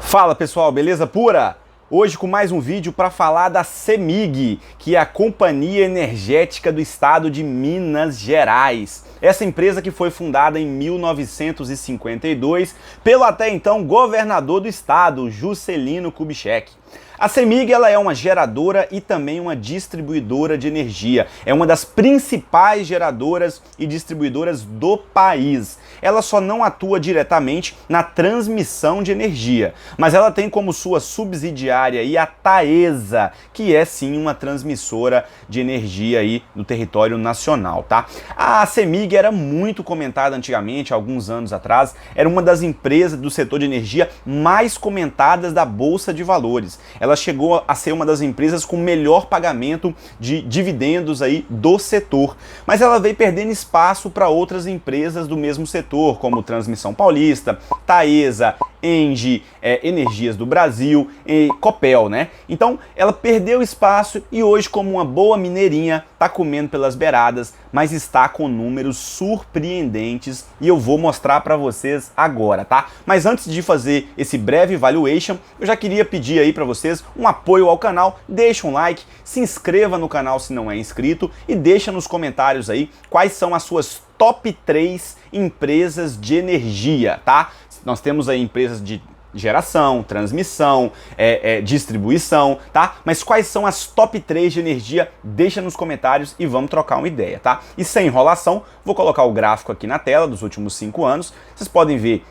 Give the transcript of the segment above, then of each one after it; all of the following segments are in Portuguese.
Fala pessoal, beleza pura? Hoje com mais um vídeo para falar da CEMIG, que é a Companhia Energética do Estado de Minas Gerais. Essa empresa que foi fundada em 1952 pelo até então governador do estado, Juscelino Kubitschek. A CEMIG ela é uma geradora e também uma distribuidora de energia. É uma das principais geradoras e distribuidoras do país. Ela só não atua diretamente na transmissão de energia, mas ela tem como sua subsidiária aí a Taesa, que é sim uma transmissora de energia aí no território nacional, tá? A CEMIG era muito comentada antigamente, alguns anos atrás, era uma das empresas do setor de energia mais comentadas da Bolsa de Valores. Ela chegou a ser uma das empresas com melhor pagamento de dividendos aí do setor, mas ela veio perdendo espaço para outras empresas do mesmo setor, como Transmissão Paulista, Taesa, Engie, Energias do Brasil e Copel, né? Então ela perdeu espaço e hoje, como uma boa mineirinha, tá comendo pelas beiradas, mas está com números surpreendentes e eu vou mostrar para vocês agora, tá? Mas antes de fazer esse breve valuation, eu já queria pedir aí para vocês um apoio ao canal, deixa um like, se inscreva no canal se não é inscrito e deixa nos comentários aí quais são as suas top 3 empresas de energia, tá? Nós temos aí empresas de geração, transmissão, distribuição, tá? Mas quais são as top 3 de energia? Deixa nos comentários e vamos trocar uma ideia, tá? E sem enrolação, vou colocar o gráfico aqui na tela dos últimos 5 anos. Vocês podem ver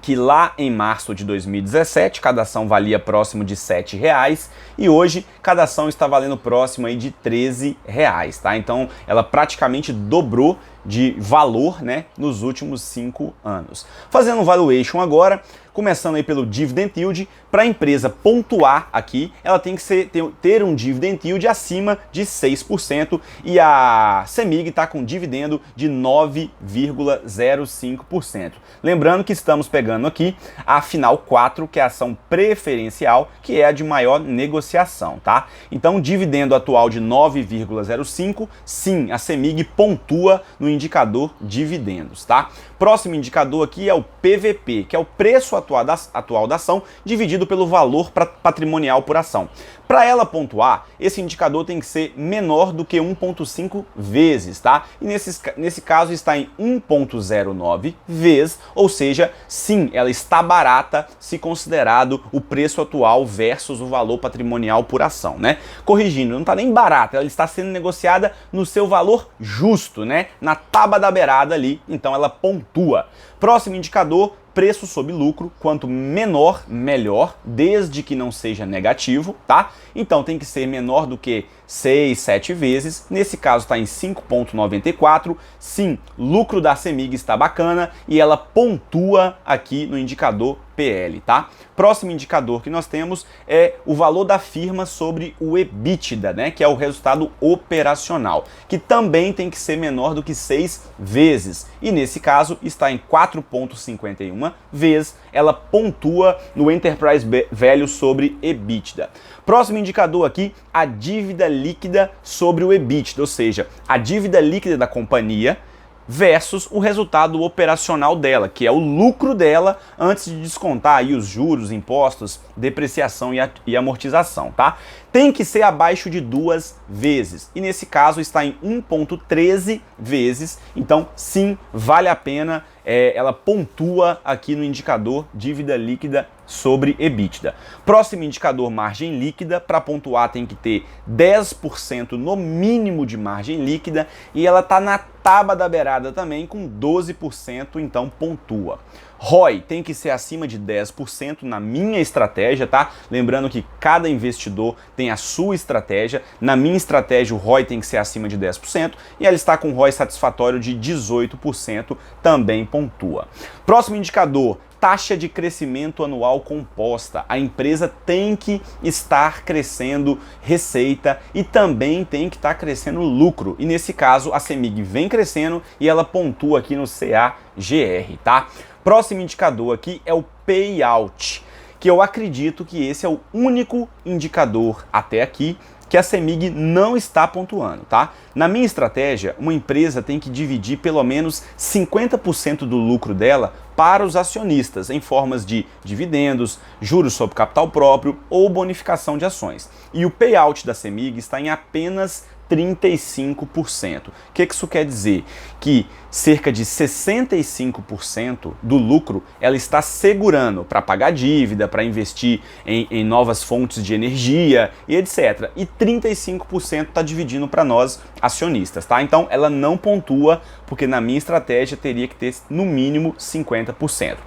que lá em março de 2017, cada ação valia próximo de R$7 e hoje cada ação está valendo próximo aí de R$13, tá? Então ela praticamente dobrou de valor, né, nos últimos 5 anos. Fazendo um valuation agora, começando aí pelo dividend yield, para a empresa pontuar aqui, ela tem que ter um dividend yield acima de 6% e a CEMIG está com dividendo de 9,05%. Lembrando que estamos pegando aqui a final 4, que é a ação preferencial, que é a de maior negociação, tá? Então, dividendo atual de 9,05, sim, a CEMIG pontua no indicador dividendos, tá? Próximo indicador aqui é o PVP, que é o preço atual da ação dividido pelo valor patrimonial por ação. Para ela pontuar, esse indicador tem que ser menor do que 1,5 vezes, tá? E nesse caso está em 1,09 vezes, ou seja, sim, ela está barata se considerado o preço atual versus o valor patrimonial por ação, né? Corrigindo, não está nem barata, ela está sendo negociada no seu valor justo, né? Na tábua da beirada ali, então ela pontua. Próximo indicador, preço sobre lucro, quanto menor, melhor, desde que não seja negativo, tá? Então tem que ser menor do que 6, 7 vezes, nesse caso está em 5,94, sim, lucro da CEMIG está bacana e ela pontua aqui no indicador PL, tá? Próximo indicador que nós temos é o valor da firma sobre o EBITDA, né? Que é o resultado operacional, que também tem que ser menor do que 6 vezes. E nesse caso está em 4,51 vezes, ela pontua no Enterprise Value sobre EBITDA. Próximo indicador aqui, a dívida líquida sobre o EBITDA, ou seja, a dívida líquida da companhia versus o resultado operacional dela, que é o lucro dela antes de descontar aí os juros, impostos, depreciação e amortização, tá? Tem que ser abaixo de 2 vezes, e nesse caso está em 1,13 vezes, então sim, vale a pena, ela pontua aqui no indicador dívida líquida sobre EBITDA. Próximo indicador, margem líquida, para pontuar tem que ter 10% no mínimo de margem líquida e ela está na tábua da beirada também com 12%, então pontua. ROI tem que ser acima de 10% na minha estratégia, tá? Lembrando que cada investidor tem a sua estratégia. Na minha estratégia, o ROI tem que ser acima de 10% e ela está com ROI satisfatório de 18%, também pontua. Próximo indicador, taxa de crescimento anual composta. A empresa tem que estar crescendo receita e também tem que estar crescendo lucro. E nesse caso, a CEMIG vem crescendo e ela pontua aqui no CAGR, tá? Próximo indicador aqui é o payout, que eu acredito que esse é o único indicador até aqui que a CEMIG não está pontuando, tá? Na minha estratégia, uma empresa tem que dividir pelo menos 50% do lucro dela para os acionistas, em formas de dividendos, juros sobre capital próprio ou bonificação de ações. E o payout da CEMIG está em apenas 35%. O que isso quer dizer? Que cerca de 65% do lucro ela está segurando para pagar dívida, para investir em novas fontes de energia e etc. E 35% está dividindo para nós acionistas, tá? Então ela não pontua, porque na minha estratégia teria que ter no mínimo 50%.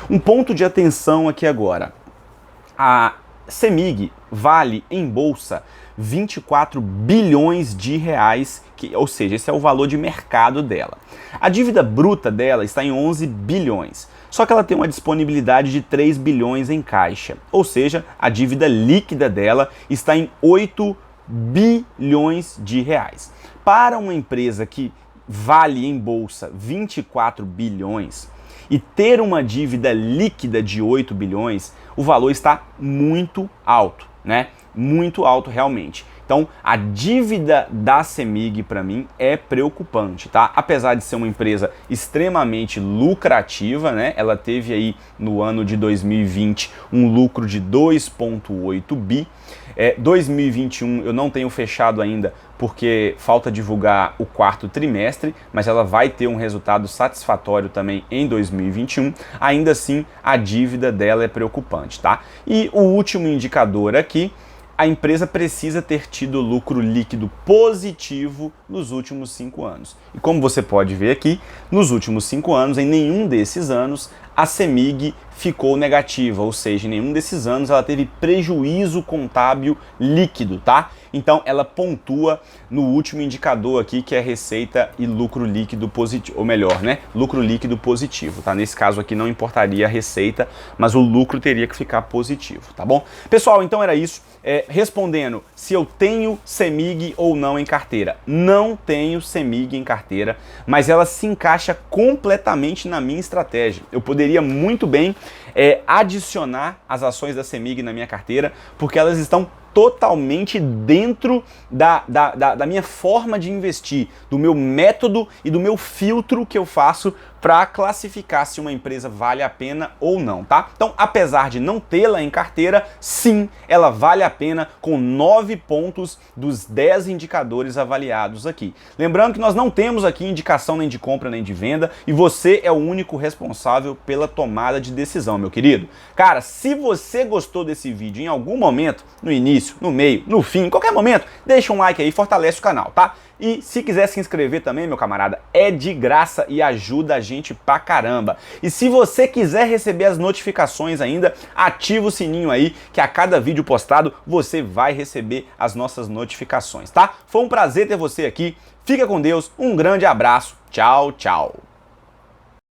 Um ponto de atenção aqui agora. A CEMIG vale em bolsa 24 bilhões de reais, ou seja, esse é o valor de mercado dela. A dívida bruta dela está em 11 bilhões, só que ela tem uma disponibilidade de 3 bilhões em caixa, ou seja, a dívida líquida dela está em 8 bilhões de reais. Para uma empresa que vale em bolsa 24 bilhões e ter uma dívida líquida de 8 bilhões, o valor está muito alto, né? Muito alto realmente. Então, a dívida da CEMIG para mim é preocupante, tá? Apesar de ser uma empresa extremamente lucrativa, né? Ela teve aí no ano de 2020 um lucro de 2,8 bi. 2021 eu não tenho fechado ainda porque falta divulgar o quarto trimestre, mas ela vai ter um resultado satisfatório também em 2021. Ainda assim, a dívida dela é preocupante, tá? E o último indicador aqui, a empresa precisa ter tido lucro líquido positivo nos últimos 5 anos. E como você pode ver aqui, nos últimos 5 anos, em nenhum desses anos, a CEMIG ficou negativa, ou seja, em nenhum desses anos ela teve prejuízo contábil líquido, tá? Então ela pontua no último indicador aqui, que é receita e lucro líquido positivo, ou melhor, né? Lucro líquido positivo, tá? Nesse caso aqui não importaria a receita, mas o lucro teria que ficar positivo, tá bom? Pessoal, então era isso. Respondendo se eu tenho CEMIG ou não em carteira. Não tenho CEMIG em carteira, mas ela se encaixa completamente na minha estratégia. Eu poderia muito bem adicionar as ações da CEMIG na minha carteira, porque elas estão totalmente dentro da minha forma de investir, do meu método e do meu filtro que eu faço para classificar se uma empresa vale a pena ou não, tá? Então, apesar de não tê-la em carteira, sim, ela vale a pena com 9 pontos dos 10 indicadores avaliados aqui. Lembrando que nós não temos aqui indicação nem de compra nem de venda e você é o único responsável pela tomada de decisão, meu querido. Cara, se você gostou desse vídeo em algum momento, no início, no meio, no fim, em qualquer momento, deixa um like aí, fortalece o canal, tá? E se quiser se inscrever também, meu camarada, é de graça e ajuda a gente pra caramba. E se você quiser receber as notificações ainda, ativa o sininho aí, que a cada vídeo postado você vai receber as nossas notificações, tá? Foi um prazer ter você aqui, fica com Deus, um grande abraço, tchau, tchau.